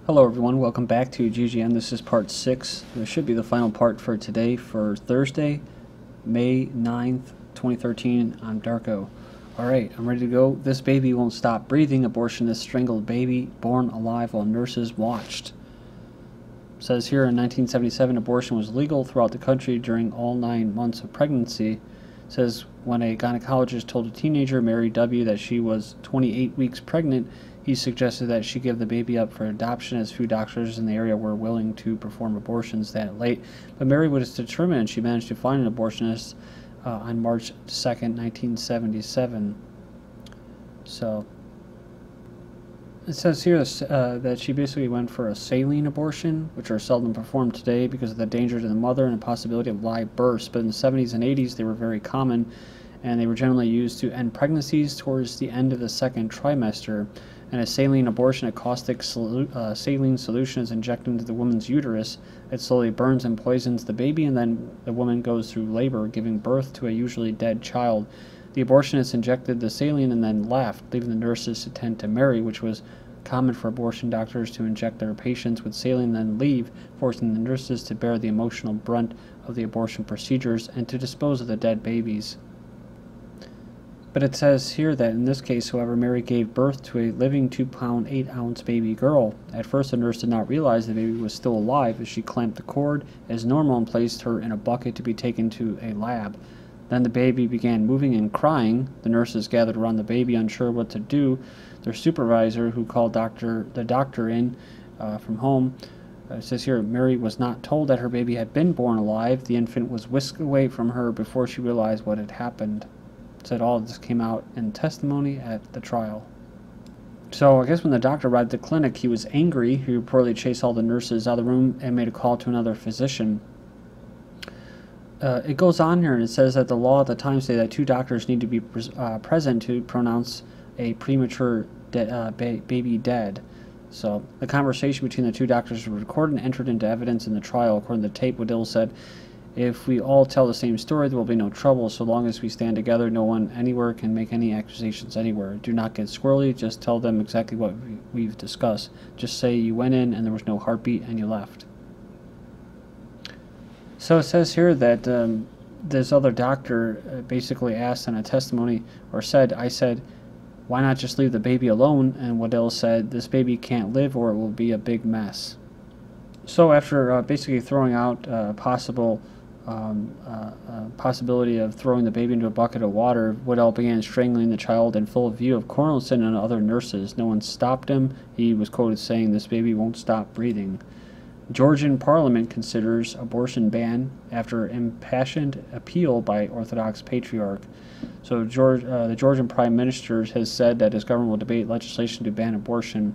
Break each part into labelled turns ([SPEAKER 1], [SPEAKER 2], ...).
[SPEAKER 1] Hello everyone, welcome back to GGN. This is part 6. This should be the final part for today for Thursday, May 9th, 2013. I'm Darko. Alright, I'm ready to go. This baby won't stop breathing. Abortionist strangled baby born alive while nurses watched. It says here in 1977 abortion was legal throughout the country during all 9 months of pregnancy. It says when a gynecologist told a teenager, Mary W., that she was 28 weeks pregnant, he suggested that she give the baby up for adoption, as few doctors in the area were willing to perform abortions that late. But Mary was determined, and she managed to find an abortionist on March 2nd, 1977. So it says here that she basically went for a saline abortion, which are seldom performed today because of the danger to the mother and the possibility of live births. But in the 70s and 80s, they were very common, and they were generally used to end pregnancies towards the end of the second trimester. And a saline abortion, a caustic saline solution, is injected into the woman's uterus. It slowly burns and poisons the baby, and then the woman goes through labor, giving birth to a usually dead child. The abortionist injected the saline and then left, leaving the nurses to tend to Mary, which was common for abortion doctors to inject their patients with saline and then leave, forcing the nurses to bear the emotional brunt of the abortion procedures and to dispose of the dead babies. But it says here that in this case, however, Mary gave birth to a living 2-pound, 8-ounce baby girl. At first, the nurse did not realize the baby was still alive as she clamped the cord as normal and placed her in a bucket to be taken to a lab. Then the baby began moving and crying. The nurses gathered around the baby, unsure what to do. Their supervisor, who called the doctor in from home, says here, Mary was not told that her baby had been born alive. The infant was whisked away from her before she realized what had happened. Said all of this came out in testimony at the trial. So I guess when the doctor arrived at the clinic, he was angry. He reportedly chased all the nurses out of the room and made a call to another physician. It goes on here and it says that the law at the time stated that 2 doctors need to be present to pronounce a premature baby dead. So the conversation between the 2 doctors was recorded and entered into evidence in the trial. According to the tape, Waddell said, "If we all tell the same story, there will be no trouble. So long as we stand together, no one anywhere can make any accusations anywhere. Do not get squirrely. Just tell them exactly what we've discussed. Just say you went in and there was no heartbeat and you left." So it says here that this other doctor basically asked in a testimony, or said, I said, "Why not just leave the baby alone?" And Waddell said, "This baby can't live or it will be a big mess." So after basically throwing out possibility of throwing the baby into a bucket of water, Waddell began strangling the child in full view of Cornelison and other nurses. No one stopped him. He was quoted saying, "This baby won't stop breathing." Georgian parliament considers abortion ban after impassioned appeal by Orthodox Patriarch. So the Georgian prime minister has said that his government will debate legislation to ban abortion.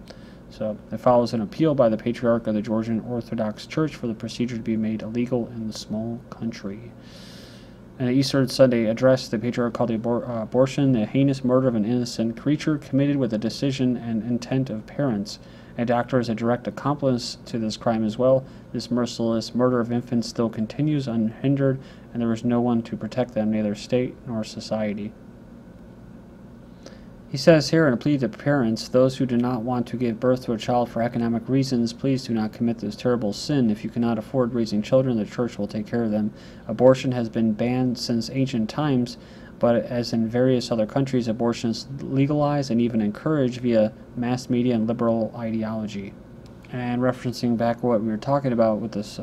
[SPEAKER 1] So it follows an appeal by the Patriarch of the Georgian Orthodox Church for the procedure to be made illegal in the small country. In an Easter Sunday address, the Patriarch called the abortion the heinous murder of an innocent creature committed with the decision and intent of parents. A doctor is a direct accomplice to this crime as well. This merciless murder of infants still continues unhindered, and there is no one to protect them, neither state nor society. He says here in a plea to parents, those who do not want to give birth to a child for economic reasons, please do not commit this terrible sin. If you cannot afford raising children, the church will take care of them. Abortion has been banned since ancient times, but as in various other countries, abortion is legalized and even encouraged via mass media and liberal ideology. And referencing back what we were talking about with this,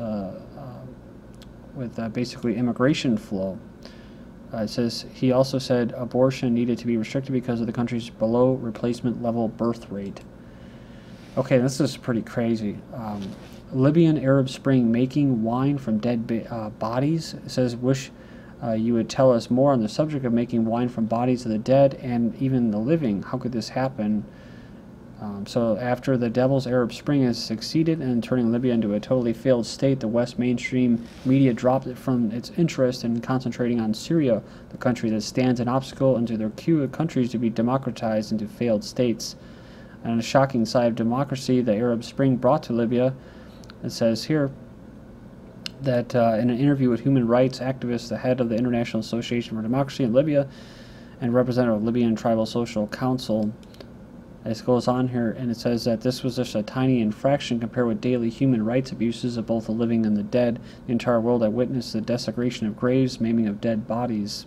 [SPEAKER 1] basically immigration flow. It says, he also said abortion needed to be restricted because of the country's below replacement level birth rate. Okay, this is pretty crazy. Libyan Arab Spring, making wine from dead bodies. It says, wish you would tell us more on the subject of making wine from bodies of the dead and even the living. How could this happen? So after the Devil's Arab Spring has succeeded in turning Libya into a totally failed state, the West mainstream media dropped it from its interest in concentrating on Syria, the country that stands an obstacle into their queue of countries to be democratized into failed states. And a shocking side of democracy the Arab Spring brought to Libya, it says here, that in an interview with human rights activists, the head of the International Association for Democracy in Libya and representative of Libyan Tribal Social Council, It goes on here, and it says that this was just a tiny infraction compared with daily human rights abuses of both the living and the dead. The entire world had witnessed the desecration of graves, maiming of dead bodies.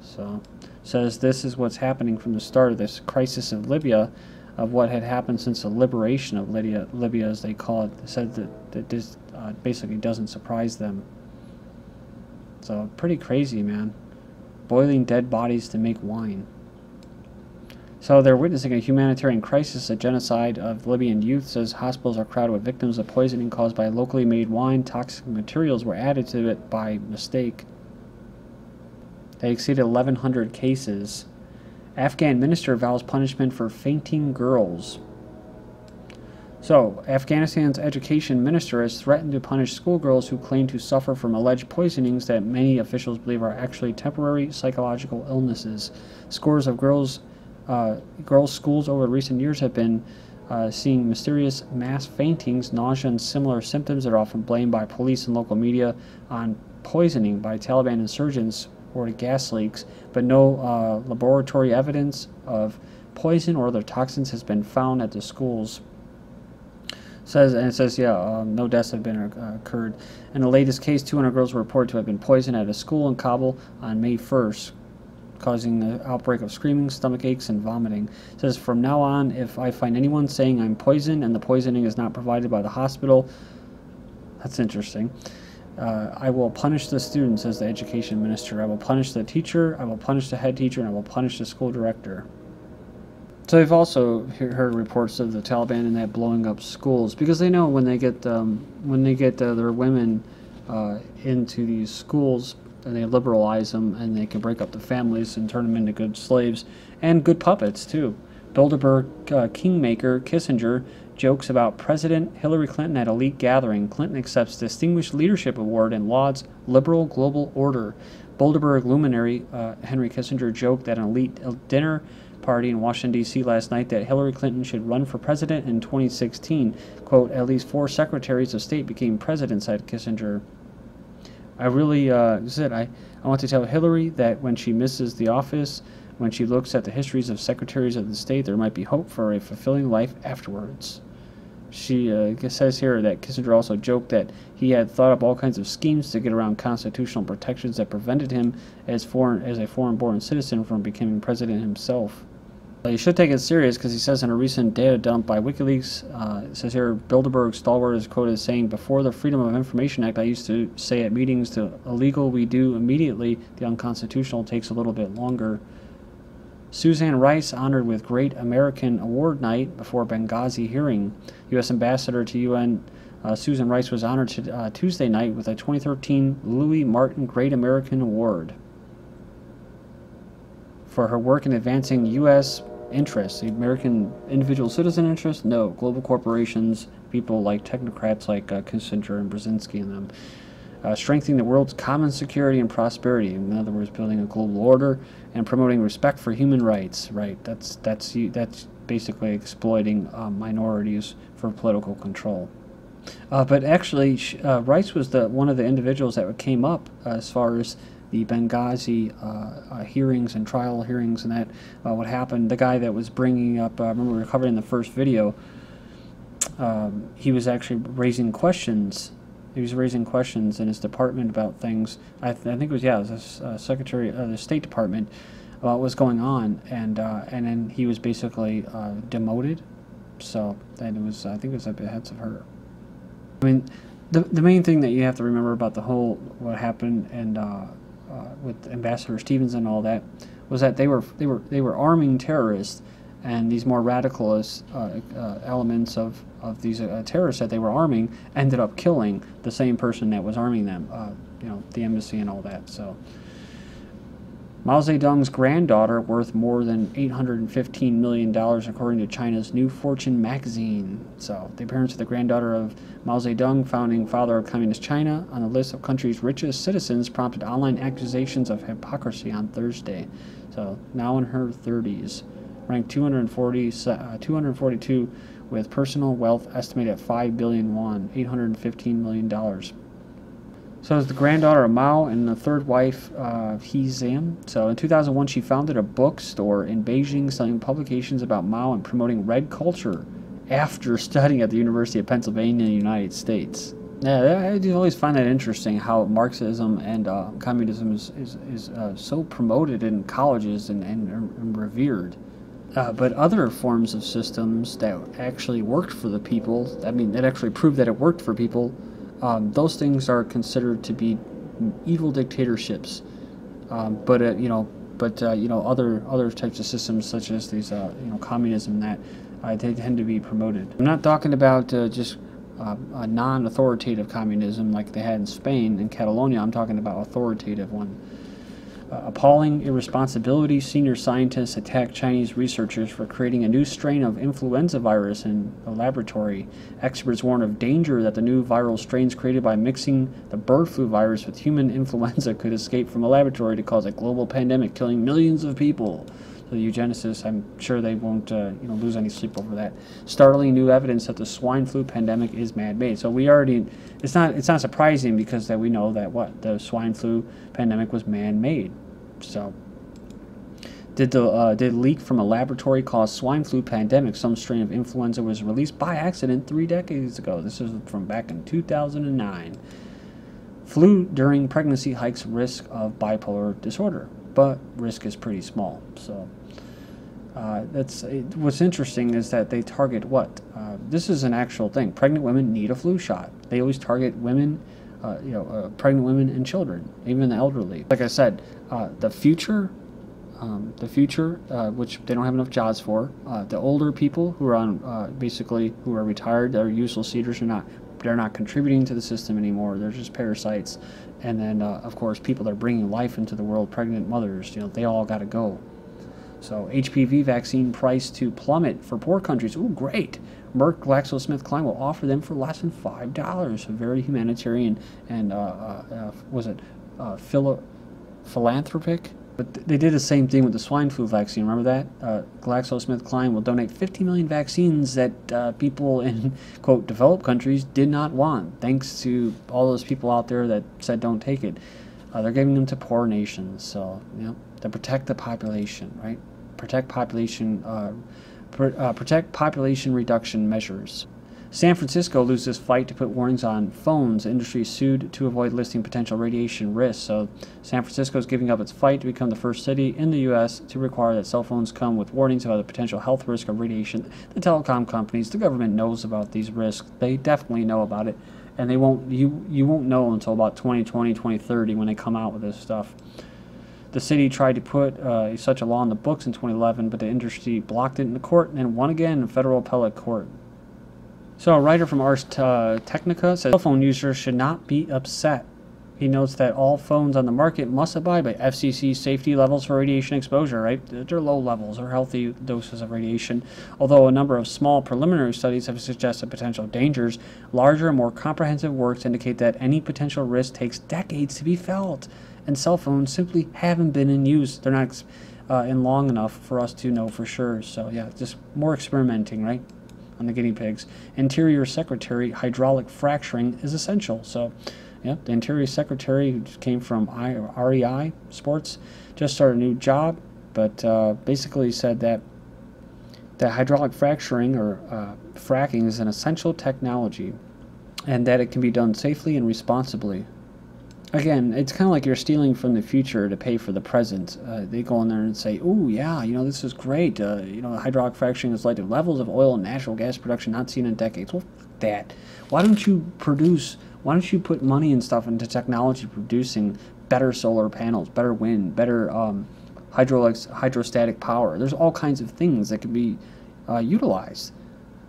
[SPEAKER 1] So, it says this is what's happening from the start of this crisis of Libya, of what had happened since the liberation of Libya, as they call it. They said that this basically doesn't surprise them. So, pretty crazy, man. Boiling dead bodies to make wine. So they're witnessing a humanitarian crisis. A genocide of Libyan youth, says hospitals are crowded with victims of poisoning caused by locally made wine. Toxic materials were added to it by mistake. They exceeded 1,100 cases. Afghan minister vows punishment for fainting girls. So, Afghanistan's education minister has threatened to punish schoolgirls who claim to suffer from alleged poisonings that many officials believe are actually temporary psychological illnesses. Scores of girls' schools over recent years have been seeing mysterious mass faintings, nausea, and similar symptoms that are often blamed by police and local media on poisoning by Taliban insurgents or gas leaks, but no laboratory evidence of poison or other toxins has been found at the schools. It says, no deaths have been occurred. In the latest case, 200 girls were reported to have been poisoned at a school in Kabul on May 1st. Causing an outbreak of screaming, stomach aches, and vomiting. It says, from now on, if I find anyone saying I'm poisoned and the poisoning is not provided by the hospital, that's interesting, I will punish the student, says the education minister. I will punish the teacher, I will punish the head teacher, and I will punish the school director. So we've also heard reports of the Taliban and that blowing up schools, because they know when they get their women into these schools, and they liberalize them, and they can break up the families and turn them into good slaves and good puppets too. Bilderberg Kingmaker Kissinger jokes about President Hillary Clinton at elite gathering. Clinton accepts Distinguished Leadership Award and lauds liberal global order. Bilderberg luminary Henry Kissinger joked at an elite dinner party in Washington, D.C. last night that Hillary Clinton should run for president in 2016. Quote, at least 4 secretaries of state became president, said Kissinger. I really, I want to tell Hillary that when she misses the office, when she looks at the histories of secretaries of the state, there might be hope for a fulfilling life afterwards. She says here that Kissinger also joked that he had thought up all kinds of schemes to get around constitutional protections that prevented him as a foreign-born citizen from becoming president himself. You should take it serious, because he says in a recent data dump by WikiLeaks, it says here, Bilderberg stalwart is quoted as saying, before the Freedom of Information Act, I used to say at meetings, the illegal we do immediately, the unconstitutional takes a little bit longer. Susan Rice honored with Great American Award night before Benghazi hearing. U.S. Ambassador to UN Susan Rice was honored Tuesday night with a 2013 Louis Martin Great American Award for her work in advancing U.S. interests. The American individual citizen interests? No. Global corporations, people like technocrats like Kissinger and Brzezinski and them. Strengthening the world's common security and prosperity. In other words, building a global order and promoting respect for human rights. Right. That's basically exploiting minorities for political control. But actually, Rice was one of the individuals that came up as far as the Benghazi hearings and trial hearings and that, what happened. The guy that was bringing up, remember we were covering in the first video, he was actually raising questions. He was raising questions in his department about things. I think it was, it was the Secretary of the State Department about what was going on, and then he was basically demoted. So then it was, I think it was at the heads of her. I mean, the main thing that you have to remember about the whole what happened and with Ambassador Stevens and all that was that they were arming terrorists, and these more radicalist elements of these terrorists that they were arming ended up killing the same person that was arming them, the embassy and all that. So Mao Zedong's granddaughter worth more than $815 million, according to China's New Fortune magazine. So the appearance of the granddaughter of Mao Zedong, founding father of Communist China, on the list of country's richest citizens prompted online accusations of hypocrisy on Thursday. So now in her 30s, ranked 242 with personal wealth estimated at 5 billion won, $815 million. So it's the granddaughter of Mao and the third wife, He Zam. So in 2001, she founded a bookstore in Beijing selling publications about Mao and promoting red culture after studying at the University of Pennsylvania in the United States. Yeah, I do always find that interesting how Marxism and communism is so promoted in colleges and revered. But other forms of systems that actually worked for the people, I mean, that actually proved that it worked for people, those things are considered to be evil dictatorships. Other types of systems such as these, communism, that they tend to be promoted. I'm not talking about just a non-authoritative communism like they had in Spain and Catalonia. I'm talking about authoritative one. Appalling irresponsibility. Senior scientists attack Chinese researchers for creating a new strain of influenza virus in a laboratory. Experts warn of danger that the new viral strains created by mixing the bird flu virus with human influenza could escape from a laboratory to cause a global pandemic, killing millions of people. So the eugenicists, I'm sure they won't lose any sleep over that. Startling new evidence that the swine flu pandemic is man-made. So we already, it's not surprising because that we know that the swine flu pandemic was man-made. So did leak from a laboratory cause swine flu pandemic? Some strain of influenza was released by accident 3 decades ago. This is from back in 2009. Flu during pregnancy hikes risk of bipolar disorder, but risk is pretty small. So what's interesting is that they target what? This is an actual thing. Pregnant women need a flu shot. They always target women, pregnant women and children, even the elderly. Like I said, the future, which they don't have enough jobs for, the older people who are on, who are retired, they're useless eaters, they're not contributing to the system anymore. They're just parasites. And then, of course, people that are bringing life into the world, pregnant mothers, they all got to go. So HPV vaccine price to plummet for poor countries. Ooh, great. Merck GlaxoSmithKline will offer them for less than $5. A very humanitarian and, philanthropic? But they did the same thing with the swine flu vaccine. Remember that? GlaxoSmithKline will donate 50 million vaccines that people in, quote, developed countries did not want, thanks to all those people out there that said don't take it. They're giving them to poor nations. So, to protect the population, right? Protect population reduction measures. San Francisco loses fight to put warnings on phones. Industry sued to avoid listing potential radiation risks. So San Francisco is giving up its fight to become the first city in the U.S. to require that cell phones come with warnings about the potential health risk of radiation. The telecom companies, the government knows about these risks. They definitely know about it, and they won't. You won't know until about 2020, 2030 when they come out with this stuff. The city tried to put such a law in the books in 2011, but the industry blocked it in the court and then won again in federal appellate court. So a writer from Ars Technica says cell phone users should not be upset. He notes that all phones on the market must abide by FCC safety levels for radiation exposure, right? They're low levels or healthy doses of radiation. Although a number of small preliminary studies have suggested potential dangers, larger and more comprehensive works indicate that any potential risk takes decades to be felt, and cell phones simply haven't been in use. They're not in long enough for us to know for sure. So yeah, just more experimenting, right? On the guinea pigs. Interior Secretary hydraulic fracturing is essential. So, yeah, the Interior Secretary, who came from REI Sports, just started a new job, but basically said that hydraulic fracturing or fracking is an essential technology, and that it can be done safely and responsibly. Again, it's kind of like you're stealing from the future to pay for the present. They go in there and say, "Oh yeah, this is great. Hydraulic fracturing has led to levels of oil and natural gas production not seen in decades." Well, f that. Why don't you put money and stuff into technology producing better solar panels, better wind, better hydrostatic power? There's all kinds of things that can be utilized,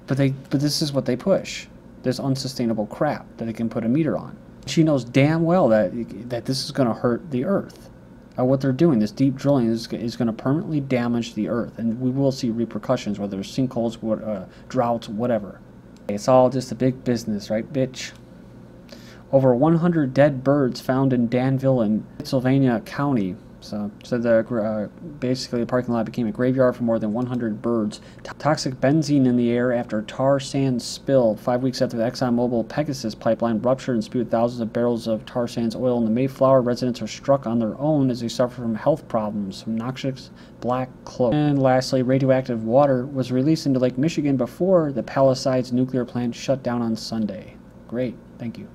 [SPEAKER 1] but this is what they push. This unsustainable crap that they can put a meter on. She knows damn well that this is going to hurt the Earth. What they're doing, this deep drilling, is going to permanently damage the Earth, and we will see repercussions, whether it's sinkholes, droughts, whatever. It's all just a big business, right, bitch? Over 100 dead birds found in Danville in Pennsylvania County. So basically the parking lot became a graveyard for more than 100 birds. Toxic benzene in the air after tar sand spill. 5 weeks after the ExxonMobil Pegasus pipeline ruptured and spewed thousands of barrels of tar sands oil in the Mayflower, residents are struck on their own as they suffer from health problems from noxious black cloak. And lastly, radioactive water was released into Lake Michigan before the Palisades nuclear plant shut down on Sunday. Great, thank you.